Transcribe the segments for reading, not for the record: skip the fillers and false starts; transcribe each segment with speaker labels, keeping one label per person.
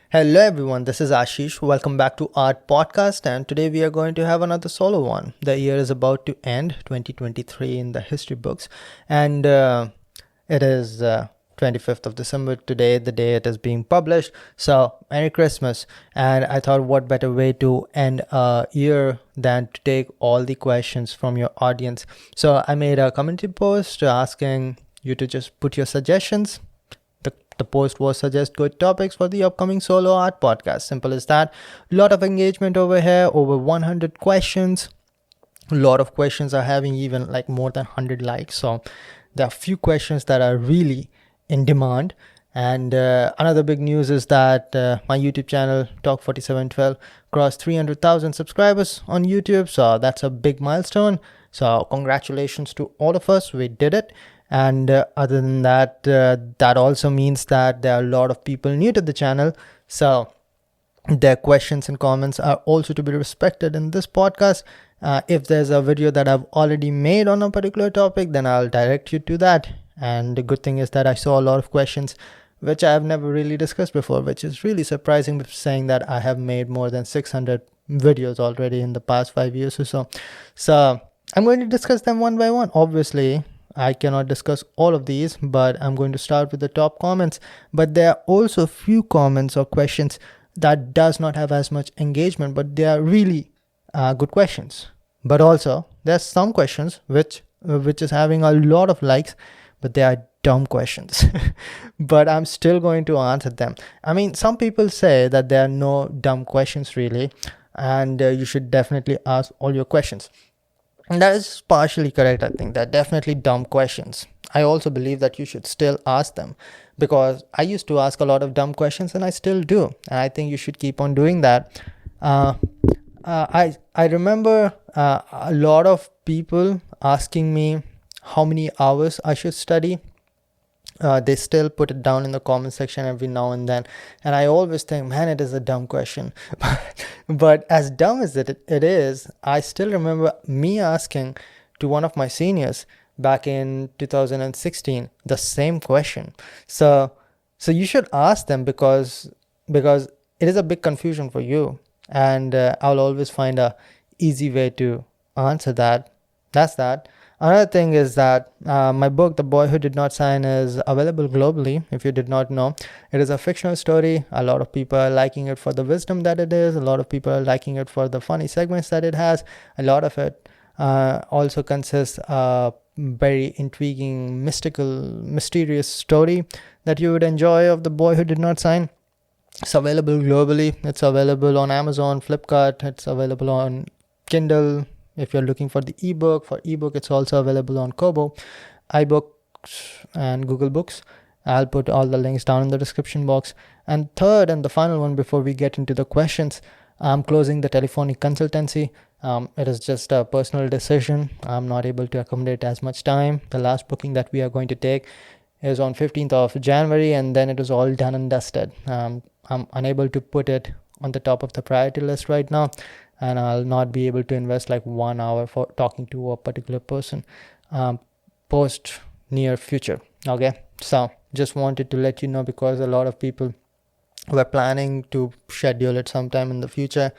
Speaker 1: Hello everyone, this is Ashish. Welcome back to Art Podcast, and today we are going to have another solo one. The year is about to end, 2023 in the history books, and it is 25th of December today, the day it is being published. So, Merry Christmas. And I thought what better way to end a year than to take all the questions from your audience. So, I made a community post asking you to just put your suggestions. The post was suggest good topics for the upcoming solo art podcast. Simple as that. A lot of engagement over here, over 100 questions. A lot of questions are having even like more than 100 likes. So there are few questions that are really in demand. And another big news is that my YouTube channel, Talk 4712, crossed 300,000 subscribers on YouTube. So that's a big milestone. So congratulations to all of us. We did it. And other than that, that also means that there are a lot of people new to the channel. So their questions and comments are also to be respected in this podcast. If there's a video that I've already made on a particular topic, then I'll direct you to that. And the good thing is that I saw a lot of questions which I have never really discussed before, which is really surprising, saying that I have made more than 600 videos already in the past 5 years or so. So I'm going to discuss them one by one. Obviously, I cannot discuss all of these, but I'm going to start with the top comments. But there are also few comments or questions that does not have as much engagement, but they are really good questions. But also there's some questions which is having a lot of likes, but they are dumb questions. But I'm still going to answer them. I mean, some people say that there are no dumb questions really, and you should definitely ask all your questions. And that is partially correct. I think they're definitely dumb questions. I also believe that you should still ask them, because I used to ask a lot of dumb questions and I still do. And I think you should keep on doing that. I remember a lot of people asking me how many hours I should study. They still put it down in the comment section every now and then, and I always think, man, it is a dumb question. But as dumb as it is, I still remember me asking to one of my seniors back in 2016 the same question. So you should ask them, because it is a big confusion for you, and I'll always find a easy way to answer that. That's that. Another thing is that my book, The Boy Who Did Not Sign, is available globally, if you did not know. It is a fictional story. A lot of people are liking it for the wisdom that it is. A lot of people are liking it for the funny segments that it has. A lot of it also consists of very intriguing, mystical, mysterious story that you would enjoy of The Boy Who Did Not Sign. It's available globally. It's available on Amazon, Flipkart. It's available on Kindle. If you're looking for the ebook, it's also available on Kobo, iBooks, and Google Books. I'll put all the links down in the description box. And third, and the final one before we get into the questions, I'm closing the telephonic consultancy. It is just a personal decision. I'm not able to accommodate as much time. The last booking that we are going to take is on 15th of January, and then it is all done and dusted. I'm unable to put it on the top of the priority list right now, and I'll not be able to invest like 1 hour for talking to a particular person post near future. Okay, so just wanted to let you know, because a lot of people were planning to schedule it sometime in the future.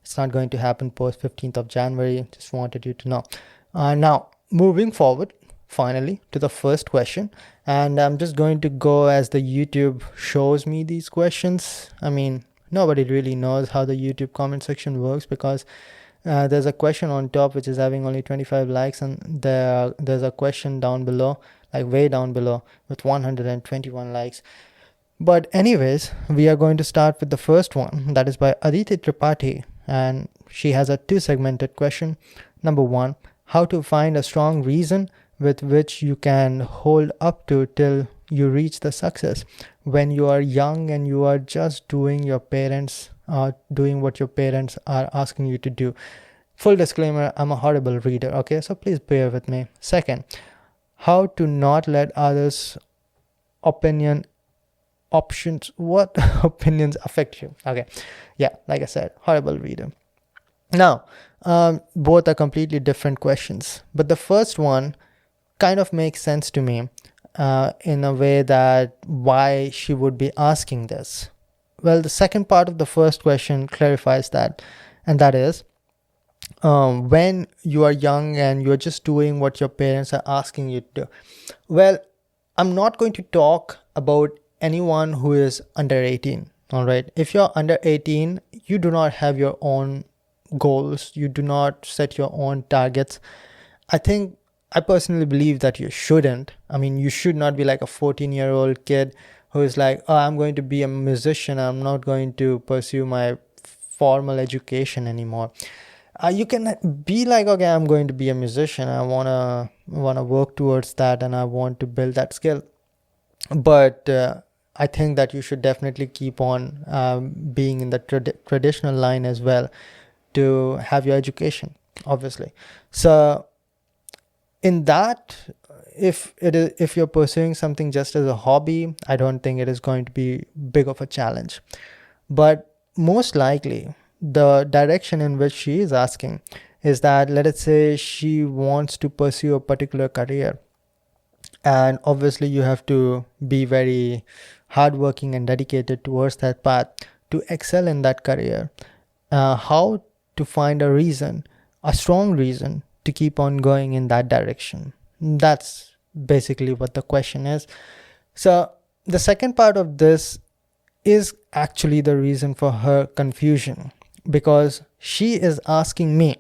Speaker 1: It's not going to happen post 15th of January. Just wanted you to know. Now moving forward finally to the first question, and I'm just going to go as the YouTube shows me these questions. I mean, nobody really knows how the YouTube comment section works, because there's a question on top which is having only 25 likes, and there's a question down below, like way down below, with 121 likes. But anyways, we are going to start with the first one, that is by Aditi Tripathi, and she has a two-segmented question. Number one, how to find a strong reason with which you can hold up to till you reach the success when you are young and you are just doing what your parents are asking you to do. Full disclaimer, I'm a horrible reader, okay, so please bear with me. Second, how to not let others opinions affect you. Okay, yeah, like I said, horrible reader. Now both are completely different questions, but the first one kind of makes sense to me in a way that why she would be asking this. Well, the second part of the first question clarifies that, and that is, when you are young and you're just doing what your parents are asking you to do. Well, I'm not going to talk about anyone who is under 18. All right. If you're under 18, you do not have your own goals. You do not set your own targets. I personally believe that you shouldn't. I mean, you should not be like a 14-year-old kid who is like, oh, I'm going to be a musician. I'm not going to pursue my formal education anymore. You can be like, okay, I'm going to be a musician. I wanna work towards that, and I want to build that skill. But I think that you should definitely keep on being in the traditional line as well to have your education, obviously. So in that, if you're pursuing something just as a hobby, I don't think it is going to be big of a challenge. But most likely, the direction in which she is asking is that, let us say she wants to pursue a particular career, and obviously you have to be very hardworking and dedicated towards that path to excel in that career. How to find a strong reason to keep on going in that direction? That's basically what the question is. So the second part of this is actually the reason for her confusion, because she is asking me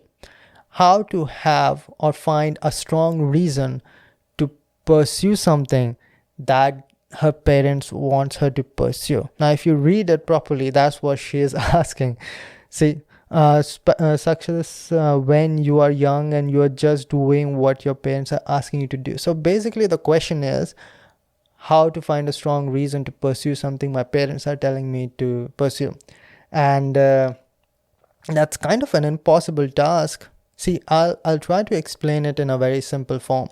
Speaker 1: how to have or find a strong reason to pursue something that her parents wants her to pursue. Now, if you read it properly, that's what she is asking. See, success when you are young and you are just doing what your parents are asking you to do. So basically the question is how to find a strong reason to pursue something my parents are telling me to pursue. And that's kind of an impossible task. See, I'll try to explain it in a very simple form.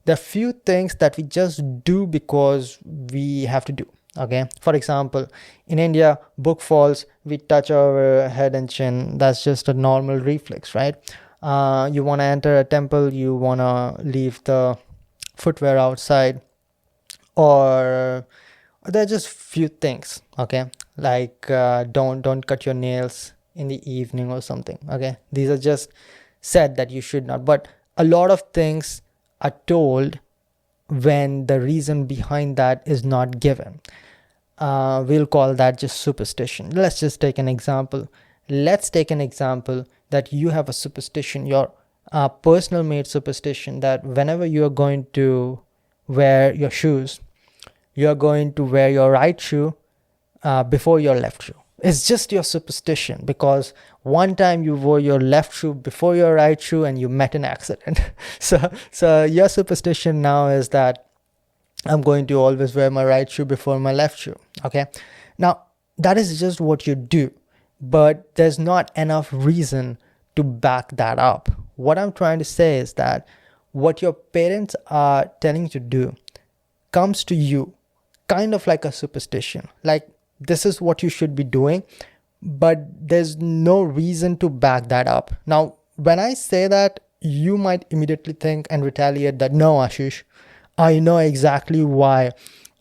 Speaker 1: There are few things that we just do because we have to do. Okay, for example, in India, book falls, we touch our head and chin. That's just a normal reflex, right? You want to enter a temple, you want to leave the footwear outside, or there are just few things. Okay, like don't cut your nails in the evening or something. Okay, these are just said that you should not, but a lot of things are told when the reason behind that is not given. We'll call that just superstition. Let's just take an example. Let's take an example that you have a superstition, your personal made superstition, that whenever you are going to wear your shoes, you are going to wear your right shoe before your left shoe. It's just your superstition because one time you wore your left shoe before your right shoe and you met an accident. So your superstition now is that I'm going to always wear my right shoe before my left shoe. Okay. Now that is just what you do, but there's not enough reason to back that up. What I'm trying to say is that what your parents are telling you to do comes to you kind of like a superstition. Like, this is what you should be doing, but there's no reason to back that up. Now, when I say that, you might immediately think and retaliate that, no, Ashish, I know exactly why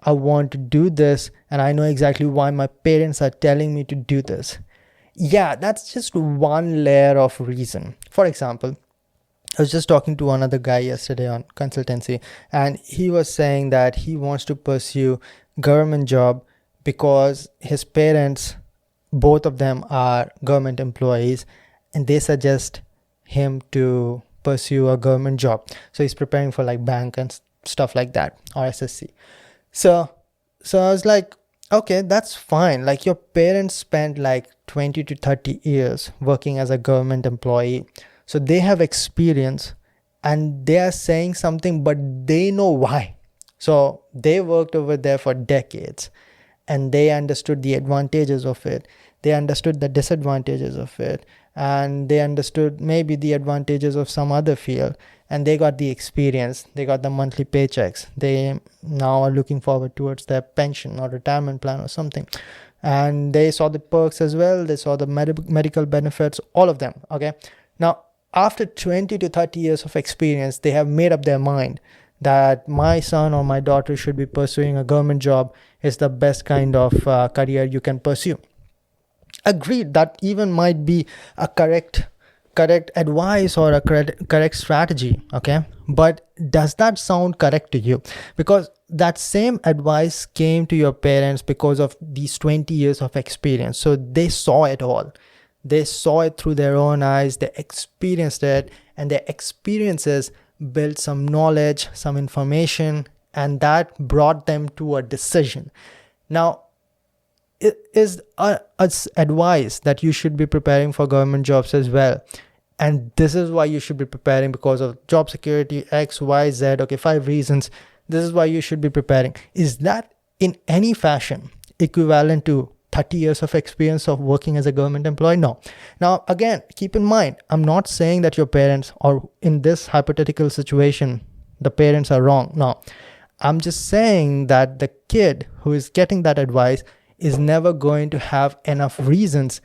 Speaker 1: I want to do this, and I know exactly why my parents are telling me to do this. Yeah, that's just one layer of reason. For example, I was just talking to another guy yesterday on consultancy, and he was saying that he wants to pursue government job because his parents, both of them are government employees, and they suggest him to pursue a government job. So he's preparing for like bank and stuff like that, or SSC. So I was like, okay, that's fine. Like, your parents spent like 20 to 30 years working as a government employee. So they have experience and they are saying something, but they know why. So they worked over there for decades and they understood the advantages of it. They understood the disadvantages of it, and they understood maybe the advantages of some other field, and they got the experience. They got the monthly paychecks. They now are looking forward towards their pension or retirement plan or something, and they saw the perks as well. They saw the medical benefits, all of them. Okay, now after 20 to 30 years of experience, they have made up their mind that my son or my daughter should be pursuing a government job is the best kind of career you can pursue. Agreed, that even might be a correct advice or a correct strategy, okay? But does that sound correct to you? Because that same advice came to your parents because of these 20 years of experience. So they saw it all. They saw it through their own eyes, they experienced it, and their experiences built some knowledge, some information, and that brought them to a decision. Now, it is advice that you should be preparing for government jobs as well. And this is why you should be preparing, because of job security, X, Y, Z. Okay, 5 reasons. This is why you should be preparing. Is that in any fashion equivalent to 30 years of experience of working as a government employee? No. Now, again, keep in mind, I'm not saying that your parents, or in this hypothetical situation, the parents are wrong. No. I'm just saying that the kid who is getting that advice is never going to have enough reasons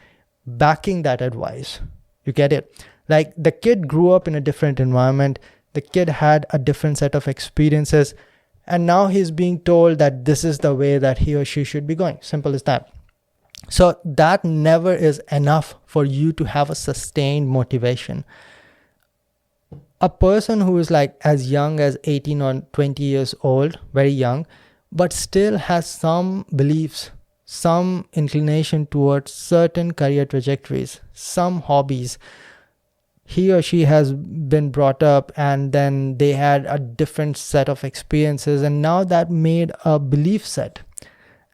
Speaker 1: backing that advice. You get it? Like, the kid grew up in a different environment. The kid had a different set of experiences. And now he's being told that this is the way that he or she should be going. Simple as that. So that never is enough for you to have a sustained motivation. A person who is like as young as 18 or 20 years old, very young, but still has some beliefs, some inclination towards certain career trajectories, some hobbies. He or she has been brought up and then they had a different set of experiences, and now that made a belief set.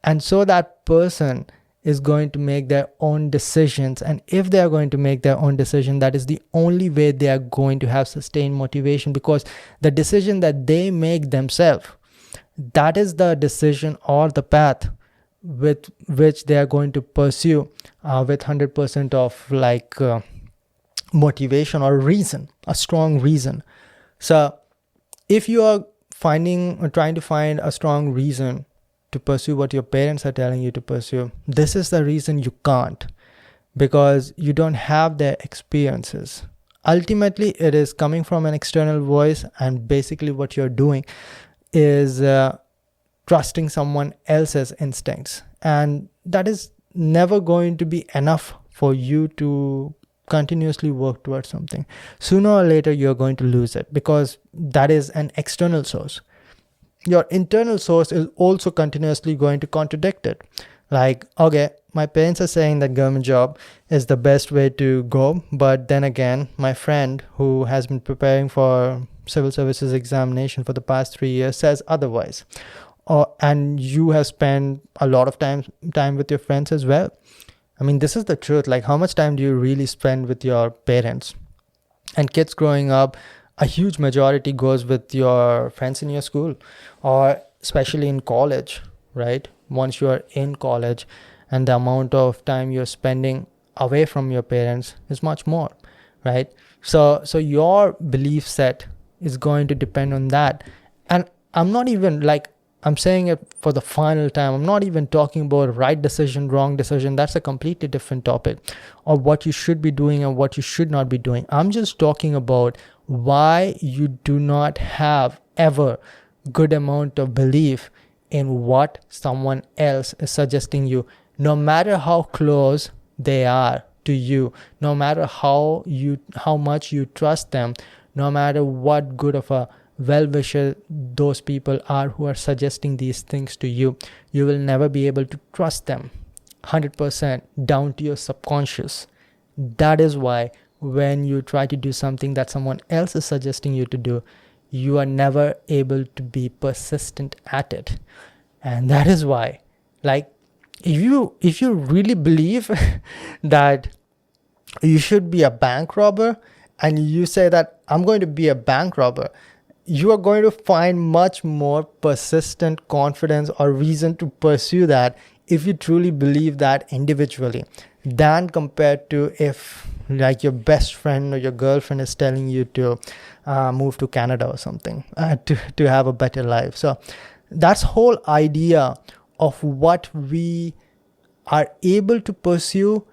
Speaker 1: And so that person is going to make their own decisions. And if they are going to make their own decision, that is the only way they are going to have sustained motivation, because the decision that they make themselves, that is the decision or the path with which they are going to pursue with 100% of motivation or reason, a strong reason. So if you are trying to find a strong reason to pursue what your parents are telling you to pursue, this is the reason you can't, because you don't have their experiences. Ultimately, it is coming from an external voice, and basically what you're doing is trusting someone else's instincts, and that is never going to be enough for you to continuously work towards something. Sooner or later, you're going to lose it, because that is an external source. Your internal source is also continuously going to contradict it. Like, okay, my parents are saying that government job is the best way to go, but then again, my friend who has been preparing for civil services examination for the past 3 years says otherwise. And you have spent a lot of time with your friends as well. I mean, this is the truth. Like, how much time do you really spend with your parents? And kids growing up, a huge majority goes with your friends in your school, or especially in college, right? Once you are in college, and the amount of time you're spending away from your parents is much more, right? So your belief set is going to depend on that. And I'm not even I'm saying it for the final time. I'm not even talking about right decision, wrong decision. That's a completely different topic, or what you should be doing and what you should not be doing. I'm just talking about why you do not have ever good amount of belief in what someone else is suggesting you, no matter how close they are to you, no matter how much you trust them, no matter what good of a well-wisher those people are who are suggesting these things to you, you will never be able to trust them 100% down to your subconscious. That is why when you try to do something that someone else is suggesting you to do, you are never able to be persistent at it. And that is why, if you really believe that you should be a bank robber, and you say that I'm going to be a bank robber, you are going to find much more persistent confidence or reason to pursue that if you truly believe that individually, than compared to if your best friend or your girlfriend is telling you to move to Canada or something to have a better life. So that's whole idea of what we are able to pursue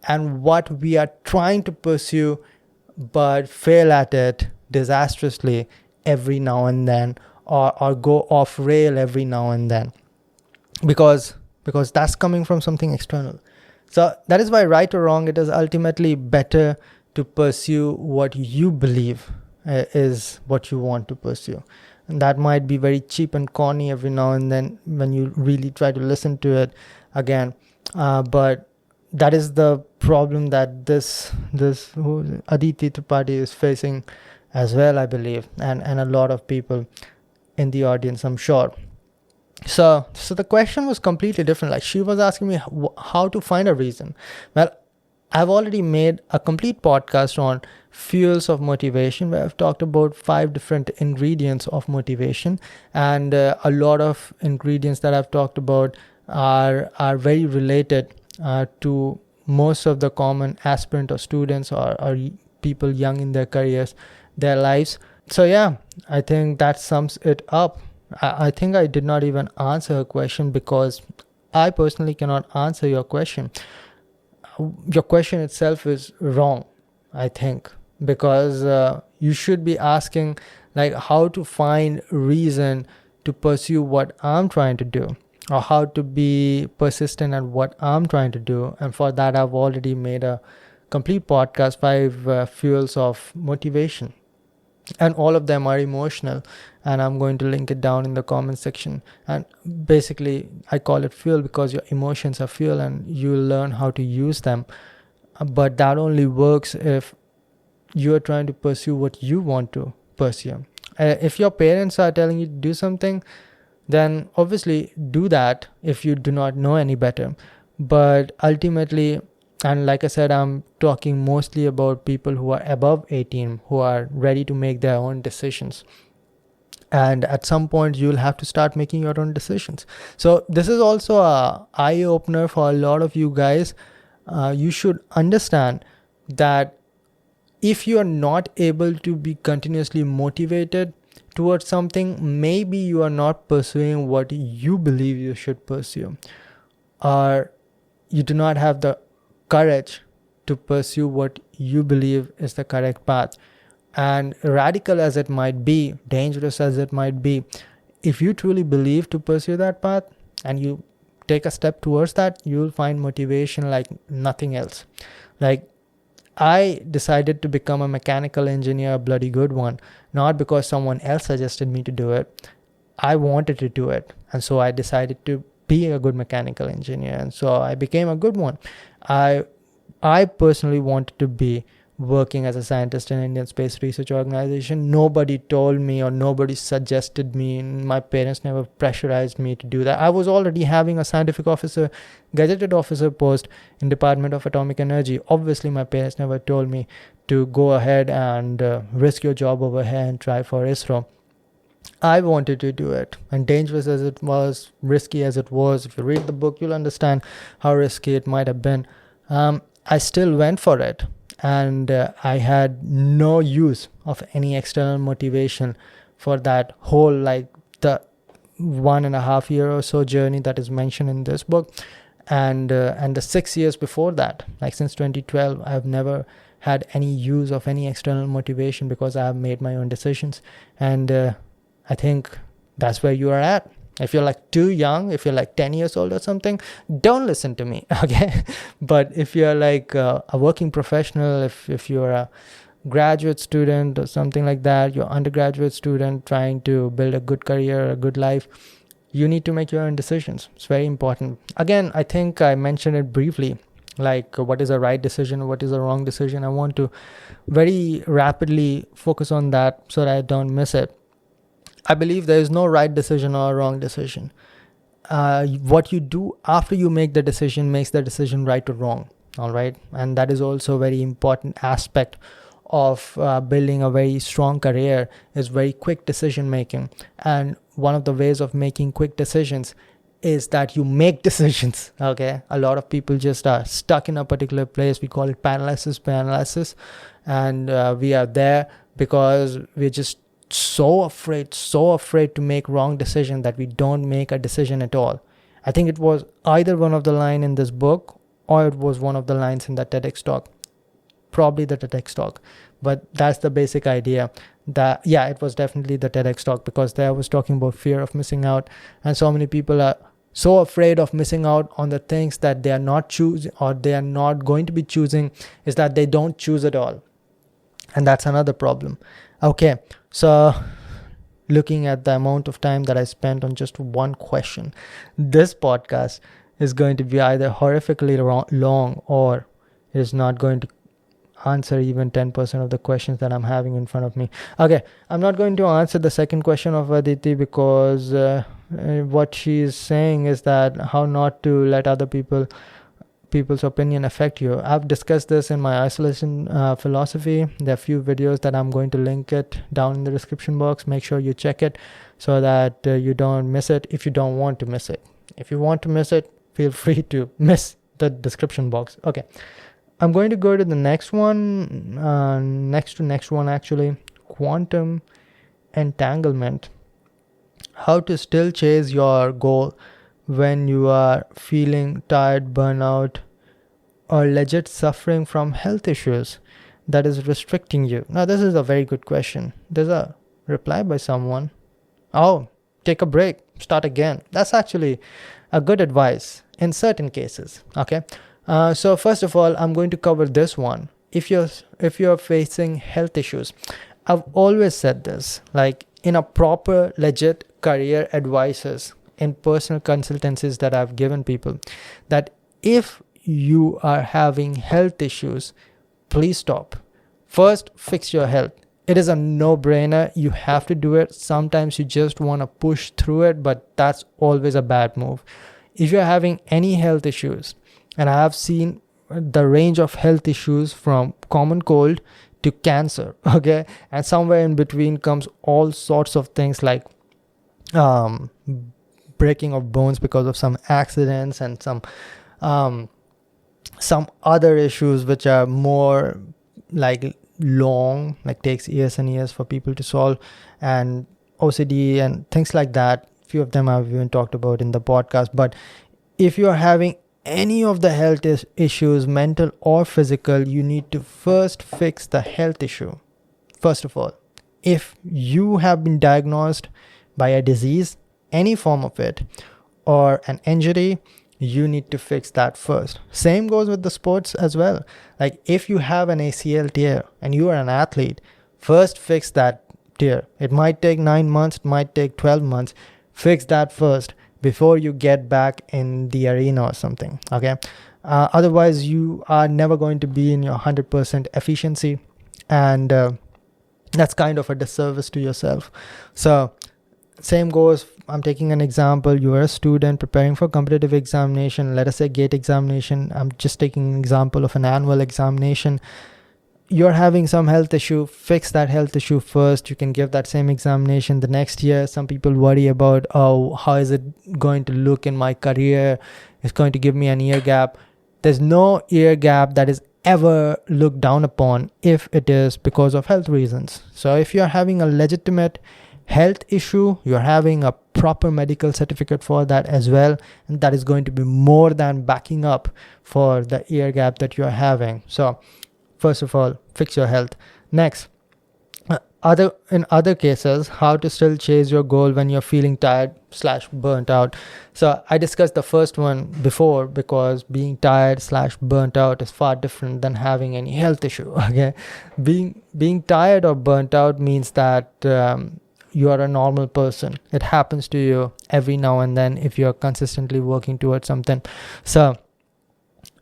Speaker 1: and what we are trying to pursue but fail at it disastrously every now and then, or go off rail every now and then, because that's coming from something external. So that is why, right or wrong, it is ultimately better to pursue what you believe is what you want to pursue. And that might be very cheap and corny every now and then when you really try to listen to it again. But that is the problem that this Aditi Tripathi is facing as well, I believe, and a lot of people in the audience, I'm sure. So the question was completely different. Like, she was asking me how to find a reason. Well, I've already made a complete podcast on fuels of motivation, where I've talked about 5 different ingredients of motivation, and a lot of ingredients that I've talked about are very related to most of the common aspirant or students or people young in their careers, their lives. So yeah, I think that sums it up. I think I did not even answer her question, because I personally cannot answer your question. Your question itself is wrong, I think, because you should be asking like how to find reason to pursue what I'm trying to do, or how to be persistent at what I'm trying to do. And for that, I've already made a complete podcast, 5 fuels of motivation, and all of them are emotional, and I'm going to link it down in the comment section. And basically, I call it fuel because your emotions are fuel, and you learn how to use them. But that only works if you're trying to pursue what you want to pursue. If your parents are telling you to do something, then obviously do that if you do not know any better. But ultimately, and like I said, I'm talking mostly about people who are above 18, who are ready to make their own decisions. And at some point, you'll have to start making your own decisions. So this is also a eye-opener for a lot of you guys. You should understand that if you are not able to be continuously motivated towards something, maybe you are not pursuing what you believe you should pursue, or you do not have the courage to pursue what you believe is the correct path. And radical as it might be, dangerous as it might be, if you truly believe to pursue that path and you take a step towards that, you'll find motivation like nothing else. Like, I decided to become a mechanical engineer, a bloody good one, not because someone else suggested me to do it. I wanted to do it, and so I decided to be a good mechanical engineer, and so I became a good one. I personally wanted to be working as a scientist in Indian Space Research Organization. Nobody told me or nobody suggested me. My parents never pressurized me to do that. I was already having a scientific officer, gazetted officer post in Department of Atomic Energy. Obviously, my parents never told me to go ahead and risk your job over here and try for ISRO. I wanted to do it, and dangerous as it was, risky as it was, if you read the book, you'll understand how risky it might have been. I still went for it, and I had no use of any external motivation for that whole, like, the 1.5 year or so journey that is mentioned in this book, and the 6 years before that, like since 2012, I've never had any use of any external motivation, because I have made my own decisions. And I think that's where you are at. If you're like too young, if you're like 10 years old or something, don't listen to me, okay? But if you're like a working professional, if you're a graduate student or something like that, you're undergraduate student trying to build a good career, a good life, you need to make your own decisions. It's very important. Again, I think I mentioned it briefly, like what is a right decision, what is a wrong decision. I want to very rapidly focus on that so that I don't miss it. I believe there is no right decision or wrong decision. What you do after you make the decision makes the decision right or wrong. All right. And that is also a very important aspect of building a very strong career, is very quick decision making. And one of the ways of making quick decisions is that you make decisions. Okay. A lot of people just are stuck in a particular place. We call it paralysis. And we are there because we're just so afraid to make wrong decision that we don't make a decision at all. I think it was either one of the line in this book, or it was one of the lines in the TEDx talk, probably the TEDx talk, but that's the basic idea. That, yeah, it was definitely the TEDx talk, because there I was talking about fear of missing out, and so many people are so afraid of missing out on the things that they are not choosing, or they are not going to be choosing, is that they don't choose at all. And that's another problem. Okay, so looking at the amount of time that I spent on just one question, this podcast is going to be either horrifically long, or it is not going to answer even 10% of the questions that I'm having in front of me. Okay, I'm not going to answer the second question of Aditi, because what she's saying is that how not to let other people's opinion affect you. I've discussed this in my isolation philosophy. There are a few videos that I'm going to link it down in the description box. Make sure you check it so that you don't miss it if you don't want to miss it. If you want to miss it, feel free to miss the description box. Okay, I'm going to go to the next one, next one actually. Quantum entanglement. How to still chase your goal when you are feeling tired, burnout, or legit suffering from health issues that is restricting you. Now, this is a very good question. There's a reply by someone. Oh, take a break, start again. That's actually a good advice in certain cases. Okay. So first of all, I'm going to cover this one. If you're facing health issues, I've always said this, like in a proper legit career advices, in personal consultancies that I've given people, that if you are having health issues, please stop. First, fix your health. It is a no-brainer. You have to do it. Sometimes you just want to push through it, but that's always a bad move. If you're having any health issues, and I have seen the range of health issues from common cold to cancer, okay, and somewhere in between comes all sorts of things like breaking of bones because of some accidents, and some other issues which are more like long, like takes years and years for people to solve, and OCD and things like that. Few of them I've even talked about in the podcast. But if you are having any of the health issues, mental or physical, you need to first fix the health issue. First of all, if you have been diagnosed by a disease, any form of it, or an injury, you need to fix that first. Same goes with the sports as well. Like if you have an ACL tear and you are an athlete, first fix that tear. It might take 9 months, it might take 12 months. Fix that first before you get back in the arena or something. Okay. Otherwise, you are never going to be in your 100% efficiency, and that's kind of a disservice to yourself. So same goes, I'm taking an example. You are a student preparing for competitive examination, let us say GATE examination. I'm just taking an example of an annual examination. You're having some health issue, fix that health issue first. You can give that same examination the next year. Some people worry about, oh, how is it going to look in my career? It's going to give me an year gap. There's no year gap that is ever looked down upon if it is because of health reasons. So if you're having a legitimate health issue, you're having a proper medical certificate for that as well, and that is going to be more than backing up for the year gap that you're having. So first of all, fix your health. Next, in other cases, how to still chase your goal when you're feeling tired / burnt out. So I discussed the first one before, because being tired / burnt out is far different than having any health issue. Okay, being tired or burnt out means that you are a normal person. It happens to you every now and then if you're consistently working towards something. So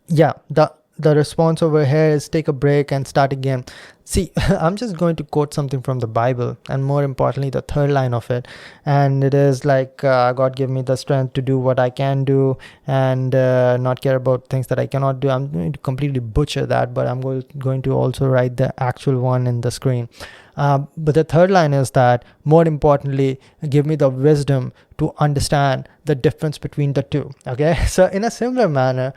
Speaker 1: yeah, the response over here is take a break and start again. See, I'm just going to quote something from the Bible, and more importantly, the third line of it. And it is like, God give me the strength to do what I can do, and not care about things that I cannot do. I'm going to completely butcher that, but I'm going to also write the actual one in the screen. But the third line is that, more importantly, give me the wisdom to understand the difference between the two. Okay, so in a similar manner,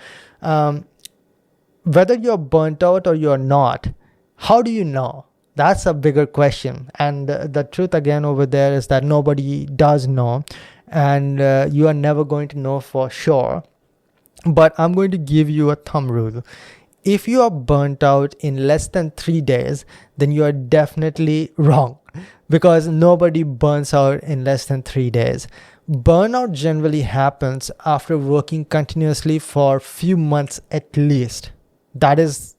Speaker 1: whether you're burnt out or you're not, how do you know? That's a bigger question. And the truth again over there is that nobody does know, and you are never going to know for sure. But I'm going to give you a thumb rule. If you are burnt out in less than 3 days, then you are definitely wrong, because nobody burns out in less than 3 days. Burnout generally happens after working continuously for few months at least. That is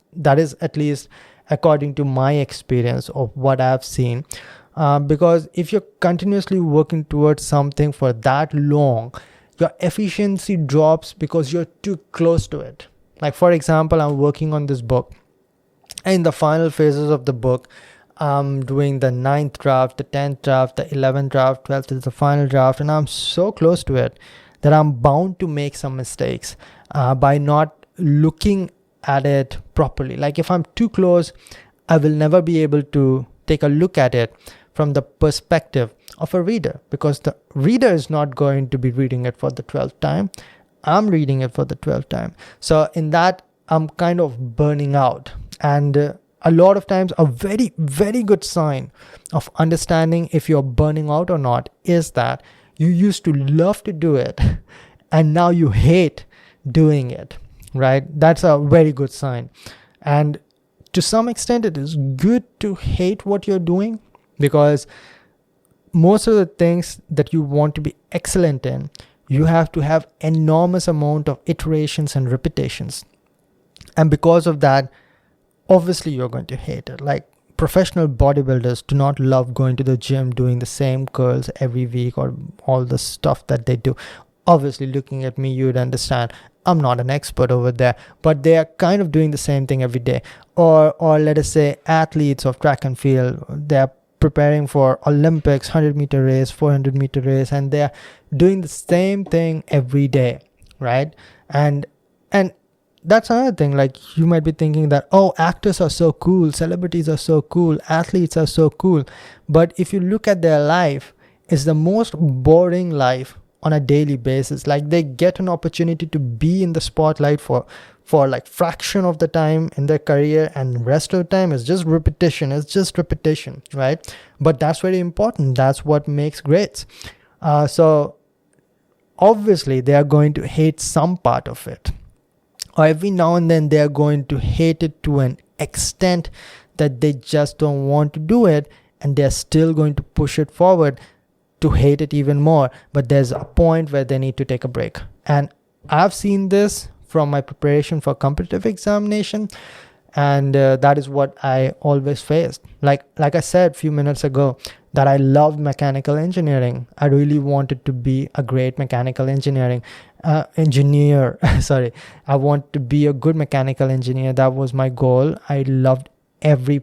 Speaker 1: at least according to my experience of what I've seen. Because if you're continuously working towards something for that long, your efficiency drops because you're too close to it. Like, for example, I'm working on this book. In the final phases of the book, I'm doing the 9th draft, the 10th draft, the 11th draft, 12th is the final draft, and I'm so close to it that I'm bound to make some mistakes by not looking at it properly. Like, if I'm too close, I will never be able to take a look at it from the perspective of a reader, because the reader is not going to be reading it for the 12th time. I'm reading it for the 12th time. So in that, I'm kind of burning out. And a lot of times, a very, very good sign of understanding if you're burning out or not is that you used to love to do it and now you hate doing it, right? That's a very good sign. And to some extent, it is good to hate what you're doing, because most of the things that you want to be excellent in, you have to have enormous amount of iterations and repetitions. And because of that, obviously you're going to hate it. Like, professional bodybuilders do not love going to the gym, doing the same curls every week or all the stuff that they do. Obviously, looking at me, you'd understand I'm not an expert over there, but they are kind of doing the same thing every day. Or let us say athletes of track and field, they're preparing for Olympics, 100-meter race, 400-meter race, and they're doing the same thing every day, right? And that's another thing. Like, you might be thinking that, oh, actors are so cool, celebrities are so cool, athletes are so cool. But if you look at their life, it's the most boring life on a daily basis. Like, they get an opportunity to be in the spotlight for like fraction of the time in their career, and the rest of the time is just repetition. It's just repetition, right? But that's very important. That's what makes greats. So obviously they are going to hate some part of it. Or every now and then they are going to hate it to an extent that they just don't want to do it, and they're still going to push it forward to hate it even more. But there's a point where they need to take a break. And I've seen this from my preparation for competitive examination, and that is what I always faced. Like I said a few minutes ago, that I loved mechanical engineering. I really wanted to be a great mechanical engineer. Sorry, I want to be a good mechanical engineer. That was my goal. I loved every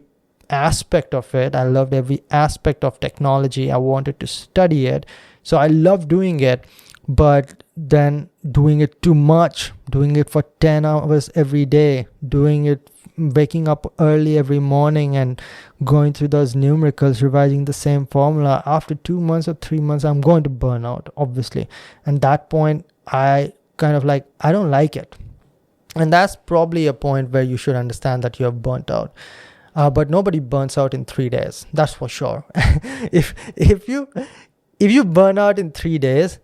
Speaker 1: aspect of it. I loved every aspect of technology. I wanted to study it. So I loved doing it. But then doing it too much, doing it for 10 hours every day, doing it, waking up early every morning and going through those numericals, revising the same formula, after 2 months or 3 months, I'm going to burn out, obviously. And that point, I kind of like, I don't like it. And that's probably a point where you should understand that you're burnt out. But nobody burns out in 3 days. That's for sure. If you burn out in 3 days,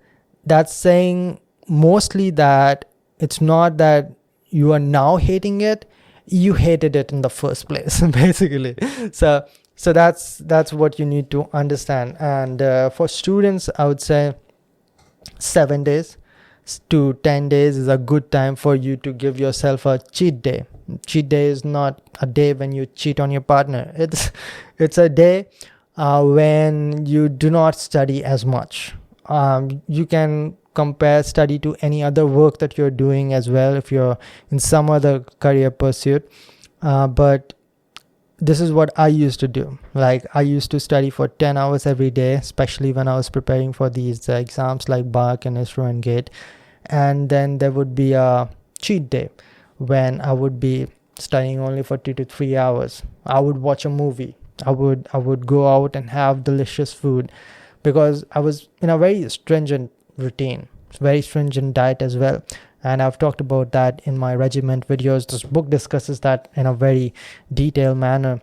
Speaker 1: that's saying mostly that it's not that you are now hating it, you hated it in the first place, basically. So that's what you need to understand. And for students, I would say 7 days to 10 days is a good time for you to give yourself a cheat day. Cheat day is not a day when you cheat on your partner. It's a day when you do not study as much. You can compare study to any other work that you're doing as well if you're in some other career pursuit. But this is what I used to do. Like, I used to study for 10 hours every day, especially when I was preparing for these exams like BARC and ISRO and GATE. And then there would be a cheat day when I would be studying only for 2 to 3 hours. I would watch a movie. I would go out and have delicious food, because I was in a very stringent routine, very stringent diet as well. And I've talked about that in my regiment videos. This book discusses that in a very detailed manner,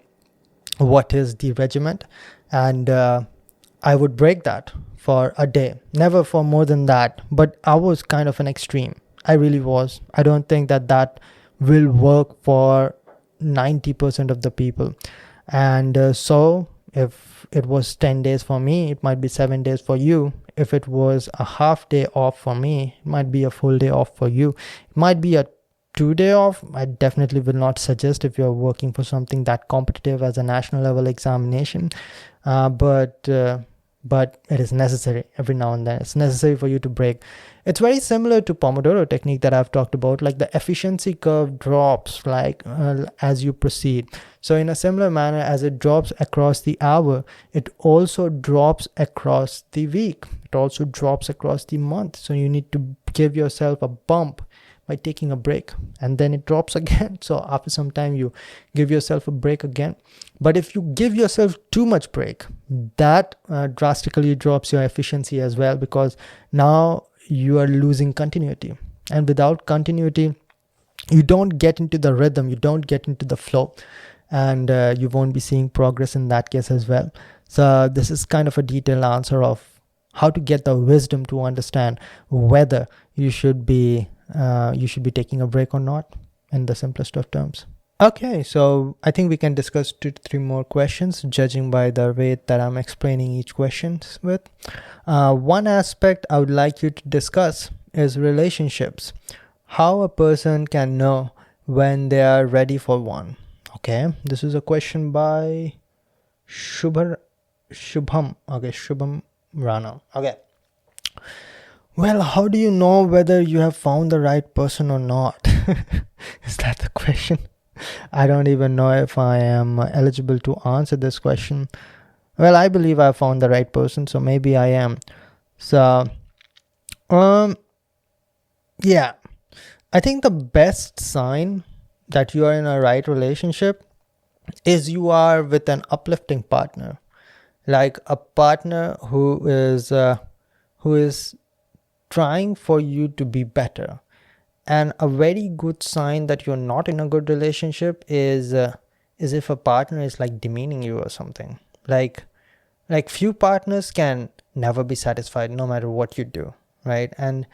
Speaker 1: what is the regiment. And I would break that for a day, never for more than that. But I was kind of an extreme. I really was. I don't think that will work for 90% of the people. And so If it was 10 days for me, it might be 7 days for you. If it was a half day off for me, it might be a full day off for you. It might be a 2 day off. I definitely will not suggest if you're working for something that competitive as a national level examination. But it is necessary every now and then. It's necessary for you to break. It's very similar to Pomodoro technique that I've talked about. Like the efficiency curve drops as you proceed. So in a similar manner, as it drops across the hour, it also drops across the week. It also drops across the month. So you need to give yourself a bump by taking a break, and then it drops again. So after some time you give yourself a break again. But if you give yourself too much break, that drastically drops your efficiency as well, because now you are losing continuity, and without continuity you don't get into the rhythm, you don't get into the flow, and you won't be seeing progress in that case as well. So this is kind of a detailed answer of how to get the wisdom to understand whether you should be taking a break or not, in the simplest of terms. Okay, so I think we can discuss 2 to 3 more questions, judging by the way that I'm explaining each question with. One aspect I would like you to discuss is relationships. How a person can know when they are ready for one. Okay, this is a question by Shubham. Okay, Shubham Rana. Okay. Well, how do you know whether you have found the right person or not? Is that the question? I don't even know if I am eligible to answer this question. Well, I believe I found the right person, so maybe I am. So, yeah. I think the best sign that you are in a right relationship is you are with an uplifting partner. Like a partner who is trying for you to be better. And a very good sign that you're not in a good relationship is if a partner is like demeaning you or something. Like few partners can never be satisfied no matter what you do, right? And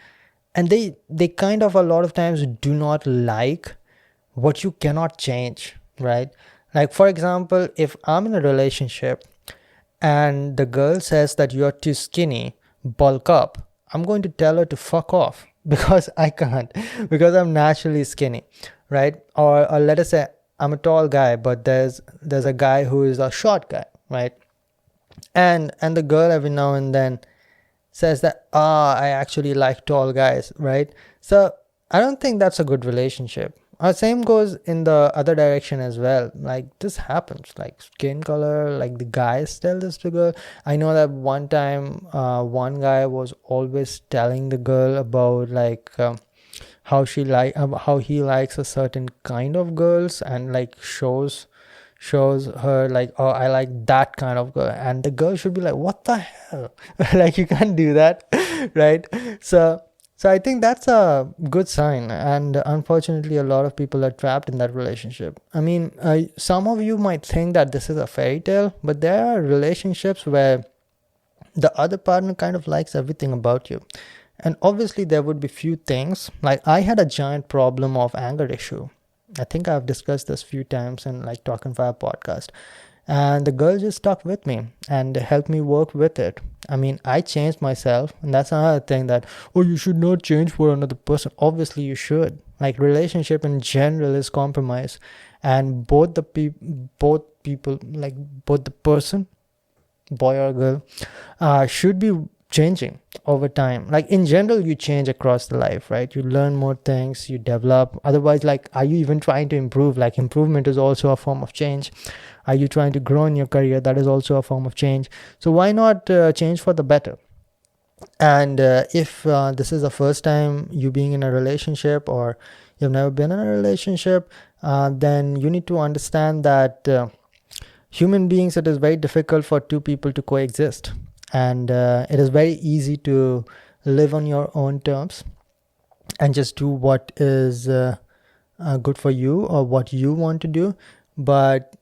Speaker 1: they kind of a lot of times do not like what you cannot change, right? Like for example, if I'm in a relationship and the girl says that you're too skinny, bulk up, I'm going to tell her to fuck off, because I can't, because I'm naturally skinny, right? Or let us say I'm a tall guy, but there's a guy who is a short guy, right? And the girl every now and then says that, I actually like tall guys, right? So I don't think that's a good relationship. Same goes in the other direction as well. Like this happens, like skin color, like the guys tell this to girl. I know that one time one guy was always telling the girl about like how he likes a certain kind of girls, and like shows her like, oh, I like that kind of girl, and the girl should be like, what the hell? Like you can't do that. Right? So I think that's a good sign, and unfortunately a lot of people are trapped in that relationship. I mean, some of you might think that this is a fairy tale, but there are relationships where the other partner kind of likes everything about you. And obviously there would be few things. Like I had a giant problem of anger issue. I think I've discussed this few times in like Talking Fire podcast. And the girl just stuck with me and helped me work with it. I mean, I changed myself, and that's another thing that, oh, you should not change for another person. Obviously you should. Like relationship in general is compromise, and both people, like both the person, boy or girl, should be changing over time. Like in general, you change across the life, right? You learn more things, you develop. Otherwise, like, are you even trying to improve? Like improvement is also a form of change. Are you trying to grow in your career? That is also a form of change. So why not change for the better? And if this is the first time you being in a relationship, or you've never been in a relationship, then you need to understand that human beings, it is very difficult for two people to coexist. And it is very easy to live on your own terms and just do what is good for you or what you want to do. But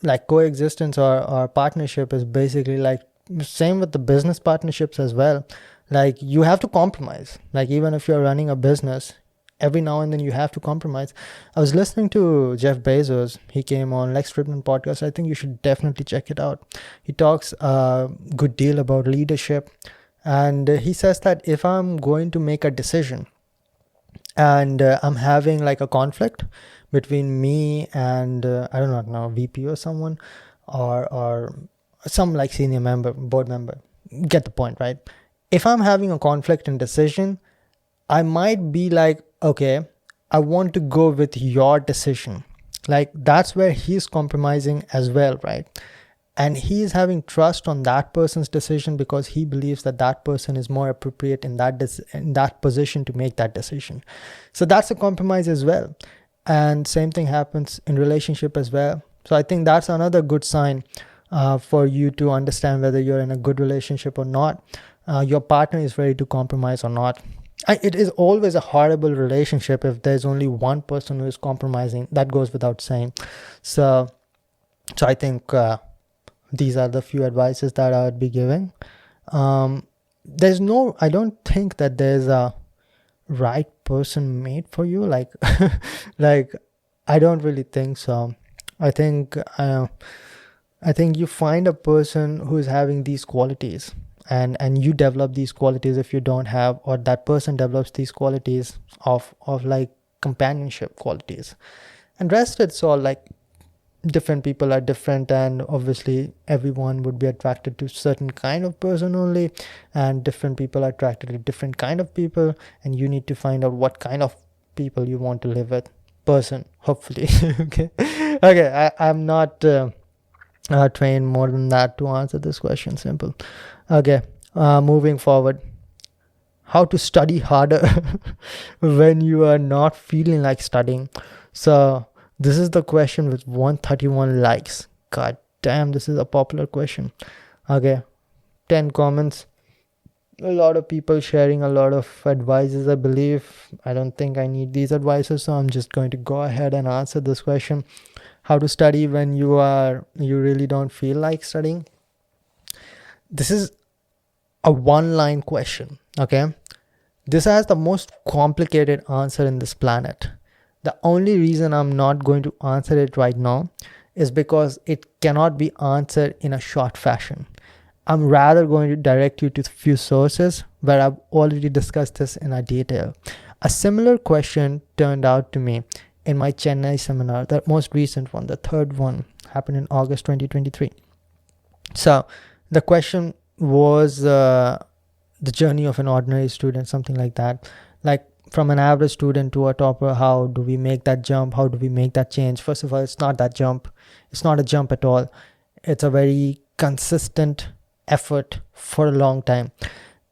Speaker 1: like coexistence or partnership is basically like same with the business partnerships as well. Like you have to compromise. Like even if you're running a business, every now and then you have to compromise. I was listening to Jeff Bezos. He came on Lex Fridman podcast. I think you should definitely check it out. He talks a good deal about leadership, and he says that if I'm going to make a decision and I'm having like a conflict between me and I don't know, VP or someone, or some like senior member, board member, get the point, right? If I'm having a conflict in decision, I might be like, okay, I want to go with your decision. Like that's where he's compromising as well, right? And he's having trust on that person's decision because he believes that that person is more appropriate in that position to make that decision. So that's a compromise as well. And same thing happens in relationship as well. So I think that's another good sign for you to understand whether you're in a good relationship or not. Your partner is ready to compromise or not. It is always a horrible relationship if there's only one person who is compromising. That goes without saying. So I think these are the few advices that I would be giving. I don't think that there's a right person made for you. Like I don't really think so. I think you find a person who's having these qualities, and you develop these qualities if you don't have, or that person develops these qualities of like companionship qualities. And rest, it's all like different people are different, and obviously everyone would be attracted to certain kind of person only, and different people are attracted to different kind of people, and you need to find out what kind of people you want to live with, person, hopefully. okay I'm not trained more than that to answer this question. Simple. Okay, moving forward. How to study harder when you are not feeling like studying. So this is the question with 131 likes. God damn, this is a popular question. Okay, 10 comments. A lot of people sharing a lot of advices, I believe. I don't think I need these advices, so I'm just going to go ahead and answer this question. How to study when you really don't feel like studying. This is a one-line question, okay? This has the most complicated answer in this planet. The only reason I'm not going to answer it right now is because it cannot be answered in a short fashion. I'm rather going to direct you to a few sources where I've already discussed this in a detail. A similar question turned out to me in my Chennai seminar, the most recent one, the third one, happened in August 2023. So the question was the journey of an ordinary student, something like that. Like from an average student to a topper, how do we make that jump? How do we make that change? First of all, it's not that jump. It's not a jump at all. It's a very consistent effort for a long time.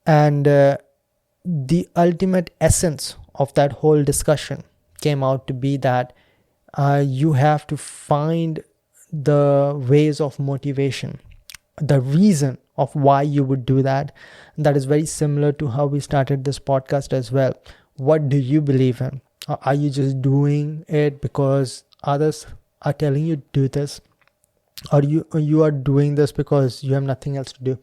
Speaker 1: And the ultimate essence of that whole discussion came out to be that you have to find the ways of motivation, the reason of why you would do that. And that is very similar to how we started this podcast as well. What do you believe in? Are you just doing it because others are telling you to do this? Or you are doing this because you have nothing else to do?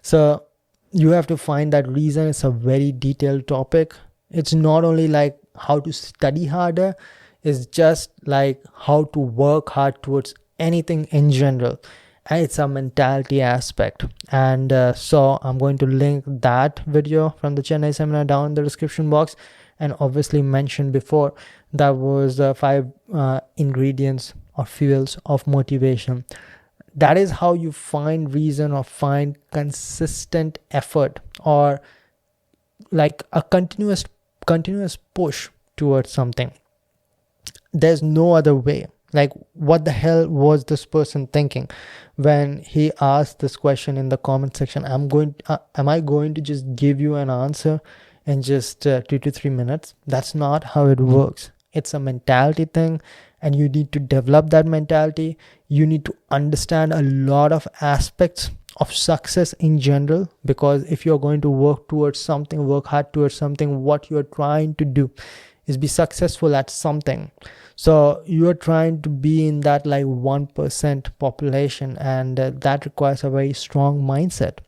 Speaker 1: So you have to find that reason. It's a very detailed topic. It's not only like how to study harder, it's just like how to work hard towards anything in general. And it's a mentality aspect. And so I'm going to link that video from the Chennai seminar down in the description box. And obviously mentioned before, that was 5 ingredients or fuels of motivation. That is how you find reason or find consistent effort, or like a continuous push towards something. There's no other way. Like, what the hell was this person thinking when he asked this question in the comment section? Am I going to just give you an answer in just 2 to 3 minutes? That's not how it works. It's a mentality thing, and you need to develop that mentality. You need to understand a lot of aspects of success in general, because if you're going to work hard towards something, what you're trying to do is be successful at something. So you're trying to be in that like 1% population, and that requires a very strong mindset.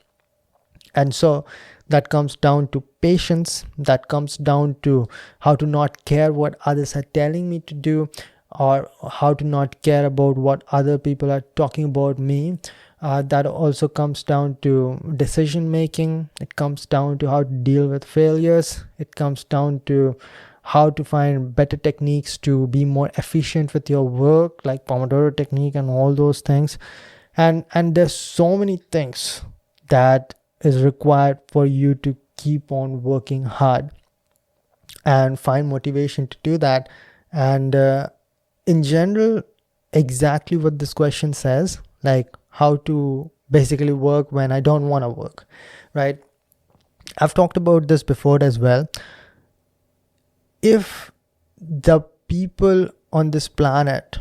Speaker 1: And so that comes down to patience, that comes down to how to not care what others are telling me to do, or how to not care about what other people are talking about me. That also comes down to decision making. It comes down to how to deal with failures. It comes down to how to find better techniques to be more efficient with your work, like Pomodoro technique and all those things. And there's so many things that is required for you to keep on working hard and find motivation to do that. And in general, exactly what this question says, like how to basically work when I don't want to work, right? I've talked about this before as well. If the people on this planet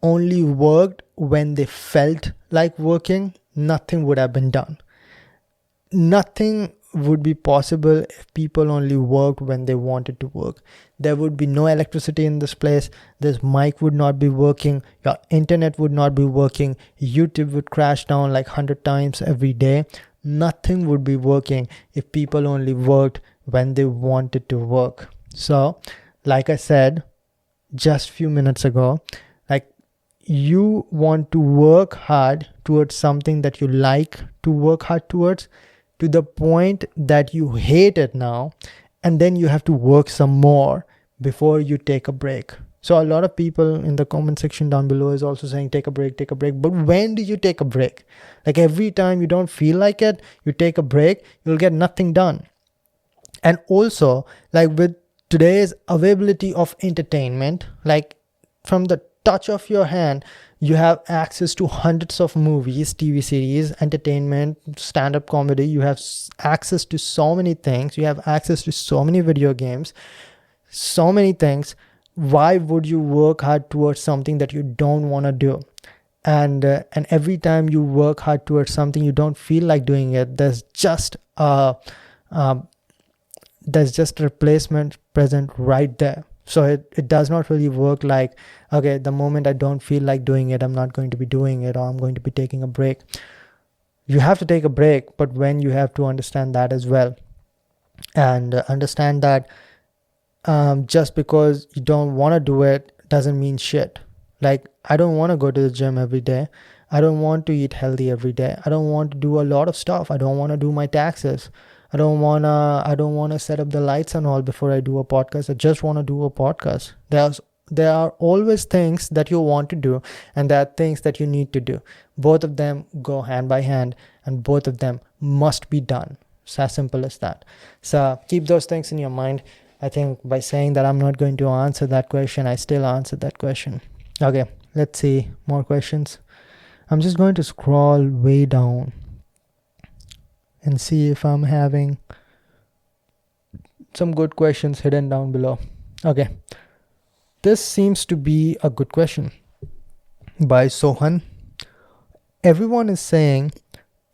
Speaker 1: only worked when they felt like working, nothing would have been done. Nothing would be possible if people only worked when they wanted to work. There would be no electricity in this place. This mic would not be working. Your internet would not be working. YouTube would crash down like 100 times every day. Nothing would be working if people only worked when they wanted to work. So, like I said just few minutes ago, like, you want to work hard towards something that you like to work hard towards, to the point that you hate it now, and then you have to work some more before you take a break. So a lot of people in the comment section down below is also saying take a break. But when do you take a break? Like, every time you don't feel like it, you take a break, you'll get nothing done. And also, like, with today's availability of entertainment, like, from the touch of your hand, you have access to hundreds of movies, TV series, entertainment, stand-up comedy. You have access to so many things. You have access to so many video games, so many things. Why would you work hard towards something that you don't want to do? And every time you work hard towards something, you don't feel like doing it. There's just a replacement present right there. So it does not really work like, okay, the moment I don't feel like doing it, I'm not going to be doing it, or I'm going to be taking a break. You have to take a break, but when you have to understand that as well. And understand that just because you don't want to do it doesn't mean shit. Like, I don't want to go to the gym every day. I don't want to eat healthy every day. I don't want to do a lot of stuff. I don't want to do my taxes. I don't want to set up the lights and all before I do a podcast. I just want to do a podcast. There are always things that you want to do, and there are things that you need to do. Both of them go hand by hand, and both of them must be done. It's as simple as that. So keep those things in your mind. I think by saying that I'm not going to answer that question, I still answered that question. Okay, let's see more questions. I'm just going to scroll way down and see if I'm having some good questions hidden down below. Okay, this seems to be a good question by Sohan. Everyone is saying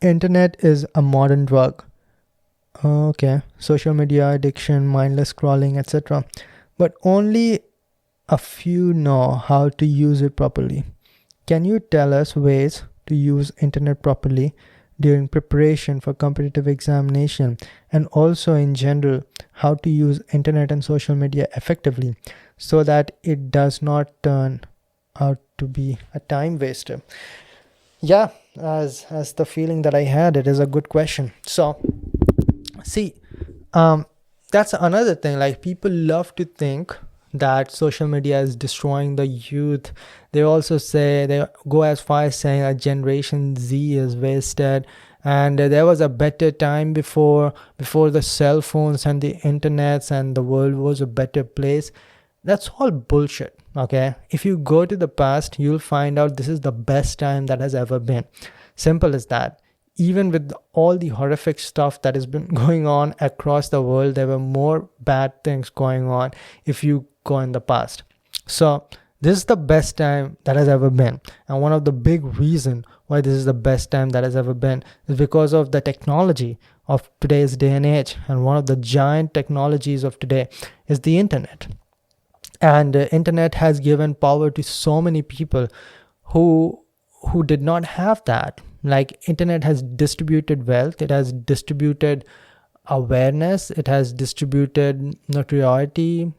Speaker 1: internet is a modern drug. Okay, social media addiction, mindless scrolling, etc. But only a few know how to use it properly. Can you tell us ways to use internet properly during preparation for competitive examination, and also in general how to use internet and social media effectively so that it does not turn out to be a time waster? Yeah, as the feeling that I had, it is a good question. So see, that's another thing. Like, people love to think that social media is destroying the youth. They also say, they go as far as saying that Generation Z is wasted, and there was a better time before the cell phones and the internets, and the world was a better place. That's all bullshit. Okay, if you go to the past, you'll find out this is the best time that has ever been. Simple as that. Even with all the horrific stuff that has been going on across the world, there were more bad things going on if you go in the past. So this is the best time that has ever been. And one of the big reasons why this is the best time that has ever been is because of the technology of today's day and age. And one of the giant technologies of today is the internet. And the internet has given power to so many people who did not have that. Like, internet has distributed wealth. It has distributed awareness, it has distributed notoriety,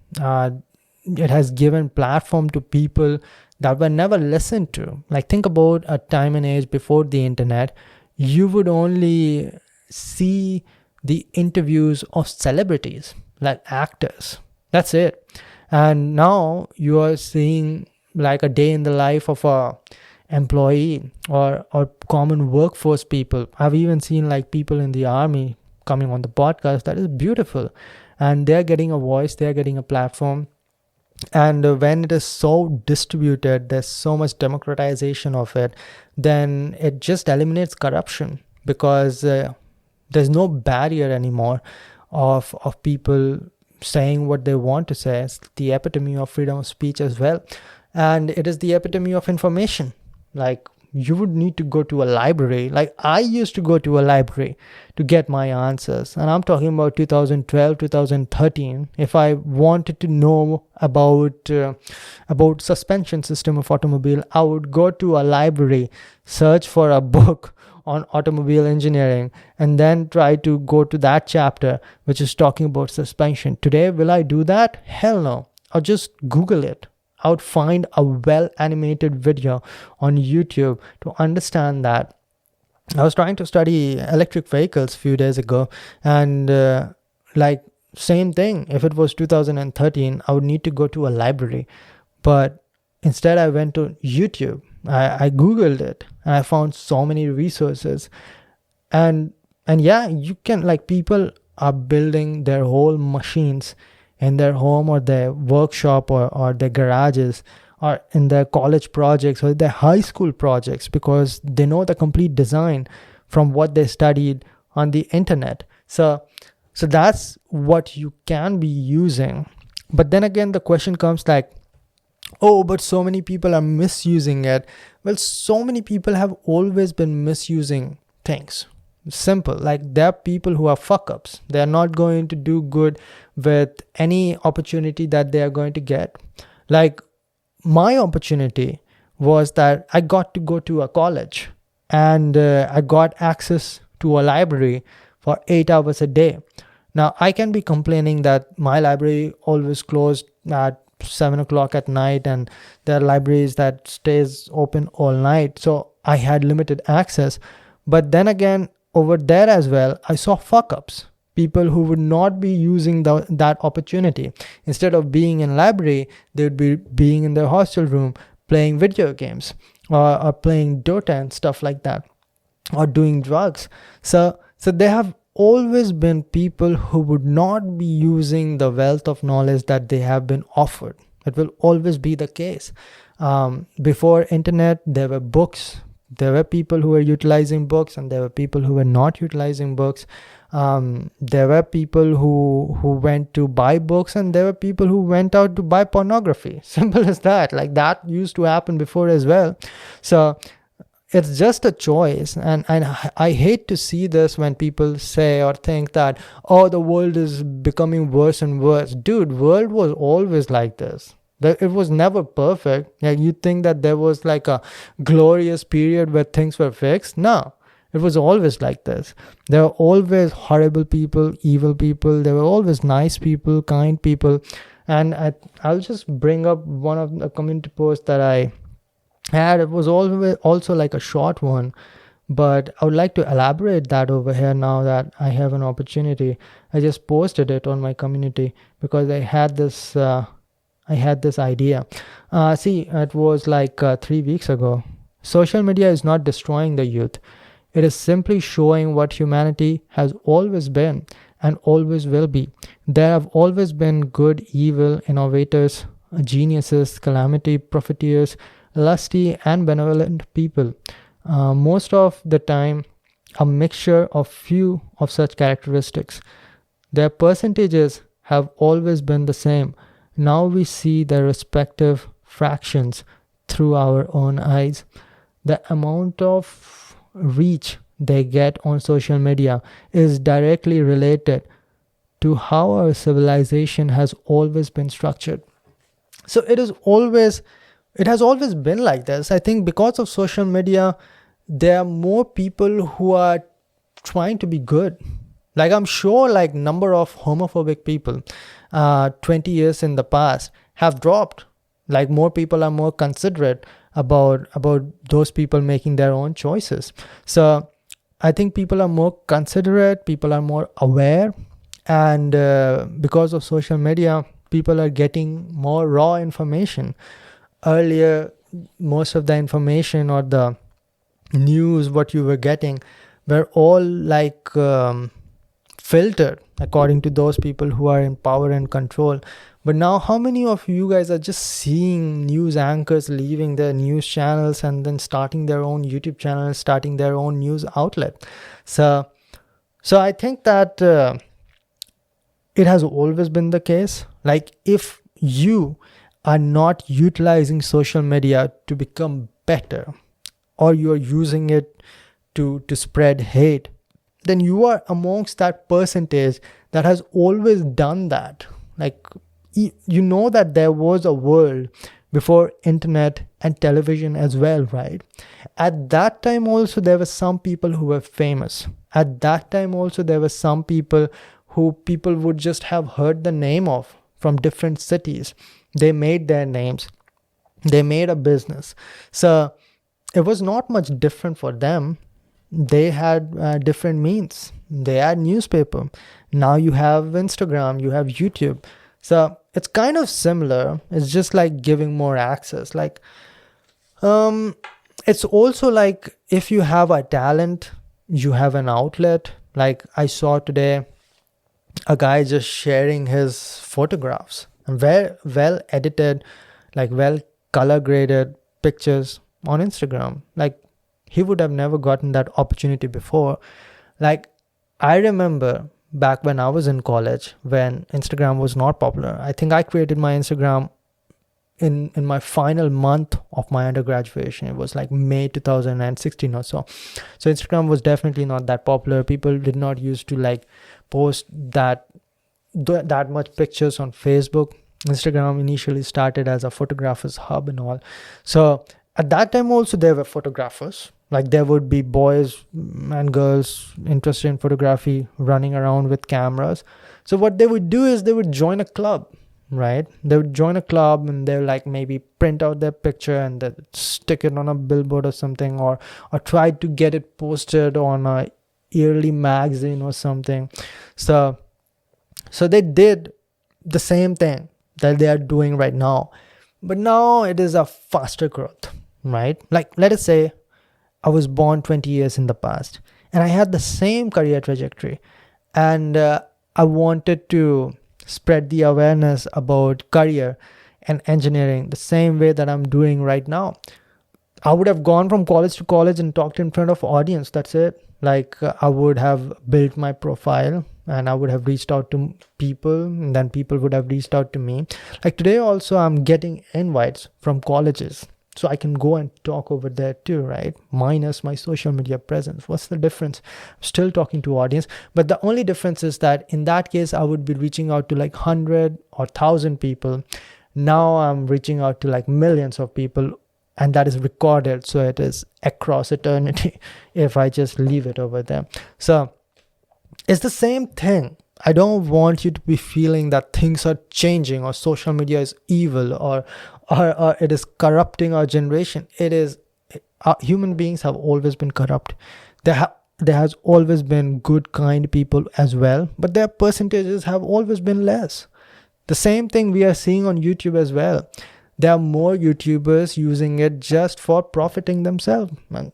Speaker 1: it has given platform to people that were never listened to. Like, think about a time and age before the internet. You would only see the interviews of celebrities, like actors. That's it. And now you are seeing like a day in the life of a employee or common workforce people. I've even seen like people in the army coming on the podcast. That is beautiful. And they're getting a voice, they're getting a platform. And when it is so distributed, there's so much democratization of it, then it just eliminates corruption, because there's no barrier anymore of people saying what they want to say. It's the epitome of freedom of speech as well. And it is the epitome of information. Like, you would need to go to a library. Like, I used to go to a library to get my answers. And I'm talking about 2012, 2013. If I wanted to know about suspension system of automobile, I would go to a library, search for a book on automobile engineering, and then try to go to that chapter which is talking about suspension. Today, will I do that? Hell no. I'll just Google it. I would find a well-animated video on YouTube to understand that. I was trying to study electric vehicles a few days ago, and like, same thing. If it was 2013, I would need to go to a library. But instead, I went to YouTube. I Googled it, and I found so many resources. And yeah, you can, like, people are building their whole machines in their home or their workshop or their garages or in their college projects or their high school projects, because they know the complete design from what they studied on the internet. So that's what you can be using. But then again, the question comes like, oh, but so many people are misusing it. Well, so many people have always been misusing things. Simple. Like, there are people who are fuck-ups. They are not going to do good with any opportunity that they are going to get. Like, my opportunity was that I got to go to a college, and I got access to a library for 8 hours a day. Now, I can be complaining that my library always closed at 7 o'clock at night, and there are libraries that stays open all night. So I had limited access. But then again, over there as well, I saw fuck-ups. People who would not be using that opportunity. Instead of being in library, they would be being in their hostel room playing video games or playing Dota and stuff like that, or doing drugs. So there have always been people who would not be using the wealth of knowledge that they have been offered. It will always be the case. Before internet, there were books. There were people who were utilizing books, and there were people who were not utilizing books. There were people who went to buy books, and there were people who went out to buy pornography. Simple as that. Like, that used to happen before as well. So it's just a choice. And I hate to see this when people say or think that, oh, the world is becoming worse and worse. Dude, world was always like this. It was never perfect. Like, you think that there was like a glorious period where things were fixed? No, it was always like this. There were always horrible people, evil people. There were always nice people, kind people. And I'll just bring up one of the community posts that I had. It was always also like a short one, but I would like to elaborate that over here now that I have an opportunity. I just posted it on my community because I had this idea. See, it was like 3 weeks ago. Social media is not destroying the youth. It is simply showing what humanity has always been and always will be. There have always been good, evil, innovators, geniuses, calamity, profiteers, lusty and benevolent people. Most of the time, a mixture of few of such characteristics. Their percentages have always been the same. Now we see their respective fractions through our own eyes. The amount of reach they get on social media is directly related to how our civilization has always been structured. So it has always been like this. I think because of social media, there are more people who are trying to be good. Like I'm sure like number of homophobic people 20 years in the past have dropped. Like more people are more considerate about those people making their own choices. So I think people are more considerate, people are more aware, and because of social media, people are getting more raw information. Earlier, most of the information or the news what you were getting were all like filtered according to those people who are in power and control. But now, how many of you guys are just seeing news anchors leaving their news channels and then starting their own YouTube channels, starting their own news outlet? So I think that it has always been the case. Like if you are not utilizing social media to become better, or you are using it to spread hate, then you are amongst that percentage that has always done that. Like you know that there was a world before internet and television as well, right? At that time also there were some people who were famous. At that time also there were some people who people would just have heard the name of from different cities. They made their names, they made a business. So it was not much different for them. They had different means. They had newspaper. Now you have Instagram, you have YouTube. So it's kind of similar. It's just like giving more access. Like it's also like if you have a talent, you have an outlet. Like I saw today a guy just sharing his photographs and very well edited, like well color graded pictures on Instagram. Like he would have never gotten that opportunity before. Like I remember back when I was in college, when Instagram was not popular. I think I created my Instagram in my final month of my undergraduation. It was like May 2016 or so. So Instagram was definitely not that popular. People did not used to like post that much pictures on Facebook. Instagram initially started as a photographer's hub and all. So at that time also there were photographers. Like there would be boys and girls interested in photography running around with cameras. So what they would do is they would join a club, right? They would join a club and they would like maybe print out their picture and they stick it on a billboard or something, or try to get it posted on a yearly magazine or something. So they did the same thing that they are doing right now. But now it is a faster growth, right? Like let us say I was born 20 years in the past and I had the same career trajectory, and I wanted to spread the awareness about career and engineering the same way that I'm doing right now. I would have gone from college to college and talked in front of audience. That's it. Like I would have built my profile and I would have reached out to people, and then people would have reached out to me. Like today also I'm getting invites from colleges, so I can go and talk over there too, right? Minus my social media presence. What's the difference? I'm still talking to audience, but the only difference is that in that case, I would be reaching out to like 100 or 1,000 people. Now I'm reaching out to like millions of people, and that is recorded. So it is across eternity if I just leave it over there. So it's the same thing. I don't want you to be feeling that things are changing or social media is evil or it is corrupting our generation. It is, human beings have always been corrupt. There has always been good, kind people as well, but their percentages have always been less. The same thing we are seeing on YouTube as well. There are more YouTubers using it just for profiting themselves. And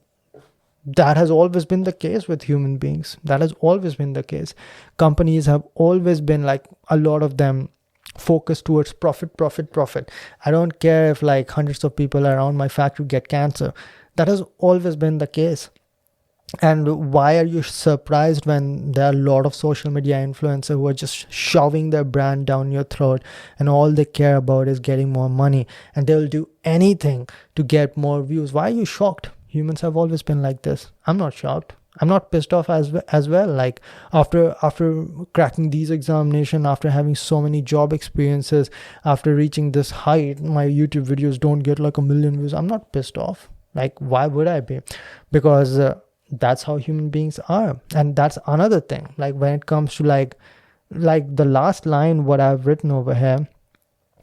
Speaker 1: that has always been the case with human beings. That has always been the case. Companies have always been like, a lot of them focus towards profit. I don't care if like hundreds of people around my factory get cancer. That has always been the case. And why are you surprised when there are a lot of social media influencers who are just shoving their brand down your throat and all they care about is getting more money and they'll do anything to get more views? Why are you shocked? Humans have always been like this. I'm not shocked. I'm not pissed off as well. Like after cracking these examinations, after having so many job experiences, after reaching this height, my YouTube videos don't get like 1 million views. I'm not pissed off. Like why would I be? Because that's how human beings are. And that's another thing. Like when it comes to like the last line, what I've written over here,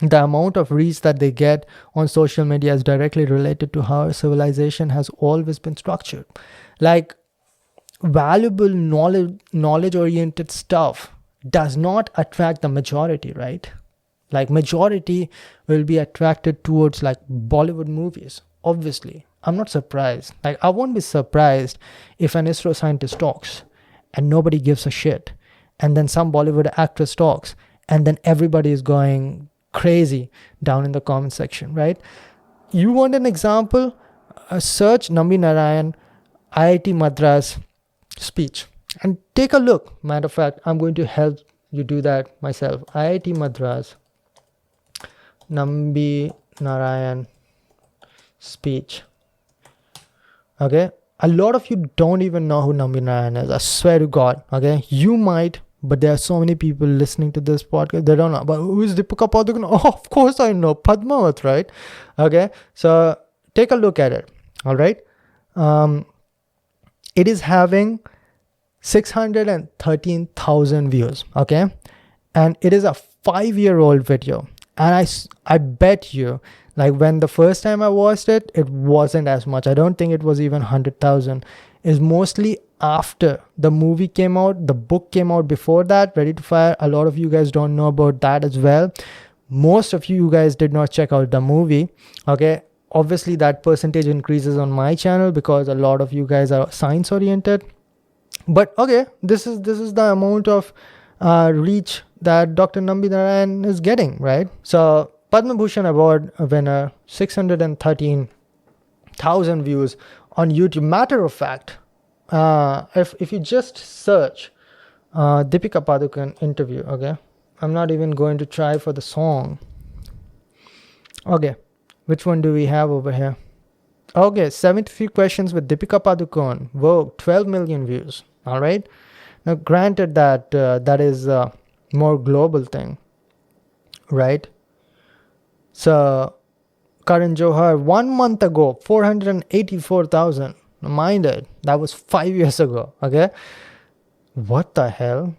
Speaker 1: the amount of reach that they get on social media is directly related to how civilization has always been structured. Like valuable knowledge oriented stuff does not attract the majority, right? Like majority will be attracted towards like Bollywood movies. Obviously, I'm not surprised. Like I won't be surprised if an ISRO scientist talks and nobody gives a shit, and then some Bollywood actress talks and then everybody is going crazy down in the comment section, right? You want an example? Search Nambi Narayan IIT Madras speech and take a look. Matter of fact, I'm going to help you do that myself. IIT Madras Nambi Narayan speech. Okay, a lot of you don't even know who Nambi Narayan is. I swear to God. Okay, you might, but there are so many people listening to this podcast, they don't know. But who is Deepika Padukone? Oh, of course I know. Padmavat, right? Okay, so take a look at it. All right. It is having 613,000 views. Okay, and it is a 5-year-old video. And I bet you, like when the first time I watched it, it wasn't as much. I don't think it was even 100,000. It's mostly after the movie came out. The book came out before that, Ready to Fire. A lot of you guys don't know about that as well. Most of you guys did not check out the movie. Okay, obviously that percentage increases on my channel because a lot of you guys are science oriented. But okay, this is the amount of reach that Dr. Nambi Narayan is getting, right? So Padma Bhushan Award winner, 613,000 views on YouTube. Matter of fact, if you just search Deepika Padukone interview, okay, I'm not even going to try for the song. Okay, which one do we have over here? Okay, 73 questions with Deepika Padukone. Whoa, 12 million views. All right. Now, granted that that is a more global thing, right? So, Karan Johar, 1 month ago, 484,000. Mind it, that was 5 years ago. Okay. What the hell?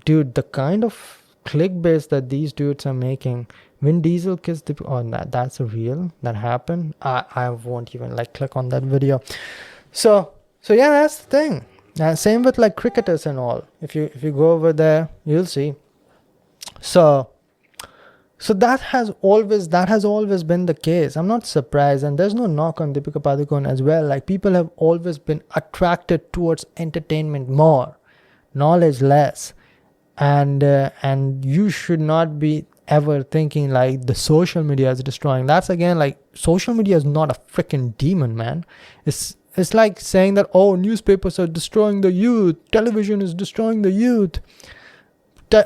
Speaker 1: Dude, the kind of clickbait that these dudes are making. Vin Diesel kissed the... Oh, that's real? That happened? I won't even like click on that video. So yeah, that's the thing. Same with like cricketers and all. If you go over there, you'll see. So that has always been the case. I'm not surprised, and there's no knock on Deepika Padukone as well. Like people have always been attracted towards entertainment more, knowledge less, and you should not be ever thinking like the social media is destroying. That's again like social media is not a freaking demon, man. It's like saying that, oh, newspapers are destroying the youth, television is destroying the youth,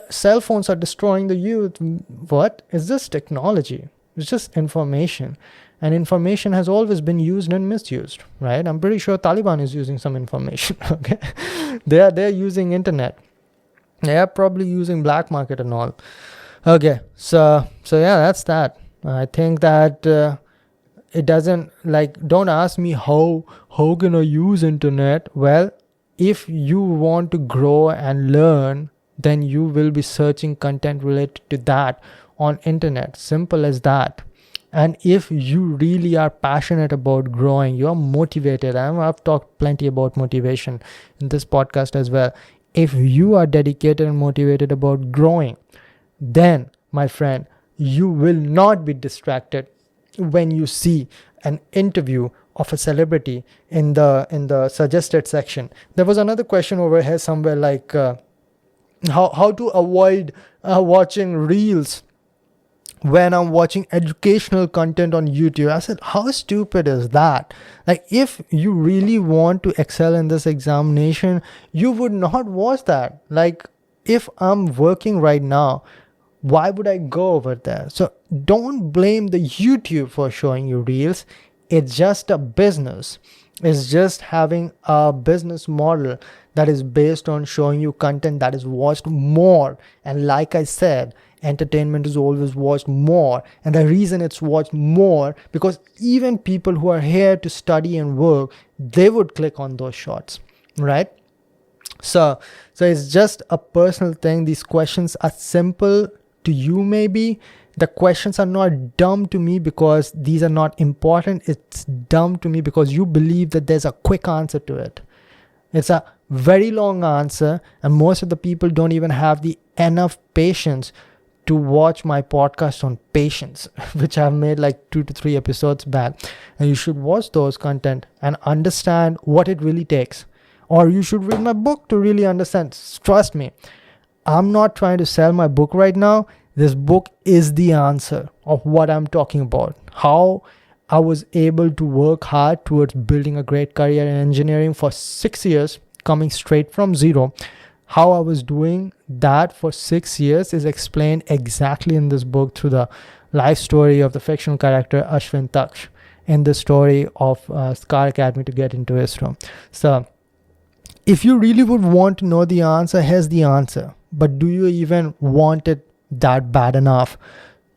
Speaker 1: cell phones are destroying the youth. What? It's just technology. It's just information. And information has always been used and misused, right? I'm pretty sure Taliban is using some information, okay? They're using internet. They are probably using black market and all. Okay, so yeah, that's that. I think that... it doesn't like, don't ask me how can I use internet. Well, if you want to grow and learn, then you will be searching content related to that on internet. Simple as that. And if you really are passionate about growing, you're motivated. I've talked plenty about motivation in this podcast as well. If you are dedicated and motivated about growing, then my friend, you will not be distracted when you see an interview of a celebrity in the suggested section. There was another question over here somewhere like how to avoid watching reels when I'm watching educational content on YouTube. I said, how stupid is that? Like, if you really want to excel in this examination, you would not watch that. Like, if I'm working right now, why would I go over there? So don't blame the YouTube for showing you reels. It's just a business. It's just having a business model that is based on showing you content that is watched more. And like I said, entertainment is always watched more. And the reason it's watched more, because even people who are here to study and work, they would click on those shorts, right? So it's just a personal thing. These questions are simple to you, maybe. The questions are not dumb to me because these are not important. It's dumb to me because you believe that there's a quick answer to it. It's a very long answer, and most of the people don't even have the enough patience to watch my podcast on patience, which I've made like 2 to 3 episodes back. And you should watch those content and understand what it really takes. Or you should read my book to really understand. Trust me, I'm not trying to sell my book right now. This book is the answer of what I'm talking about. How I was able to work hard towards building a great career in engineering for 6 years, coming straight from zero. How I was doing that for 6 years is explained exactly in this book through the life story of the fictional character Ashwin Taksh in the story of Scar Academy to get into ISRO. So if you really would want to know the answer, here's the answer. But do you even want it that bad enough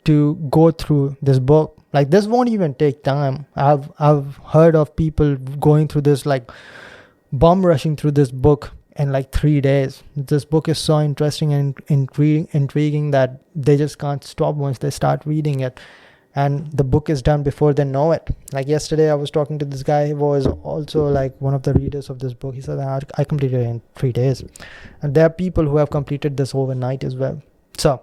Speaker 1: to go through this book? Like, this won't even take time. I've heard of people going through this, like bum rushing through this book in like 3 days. This book is so interesting and intriguing that they just can't stop once they start reading it. And the book is done before they know it. Like yesterday, I was talking to this guy who was also like one of the readers of this book. He said, I completed it in 3 days. And there are people who have completed this overnight as well. So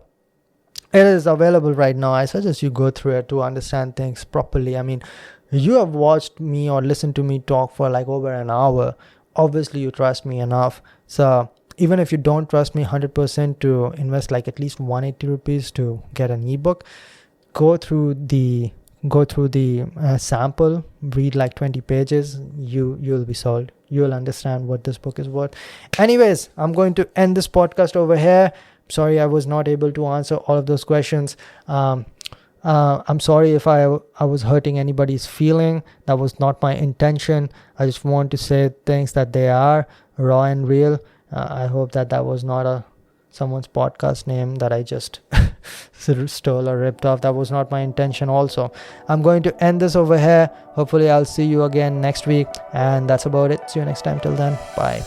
Speaker 1: it is available right now. I suggest you go through it to understand things properly. I mean, you have watched me or listened to me talk for like over an hour. Obviously, you trust me enough. So even if you don't trust me 100% to invest like at least 180 rupees to get an ebook, go through the sample, read like 20 pages. You'll be sold. You'll understand what this book is worth. Anyways, I'm going to end this podcast over here. Sorry I was not able to answer all of those questions. I'm sorry if I was hurting anybody's feeling. That was not my intention. I just want to say things that they are raw and real. I hope that was not someone's podcast name that I just stole or ripped off. That was not my intention also. I'm going to end this over here. Hopefully I'll see you again next week. And that's about it. See you next time. Till then, bye.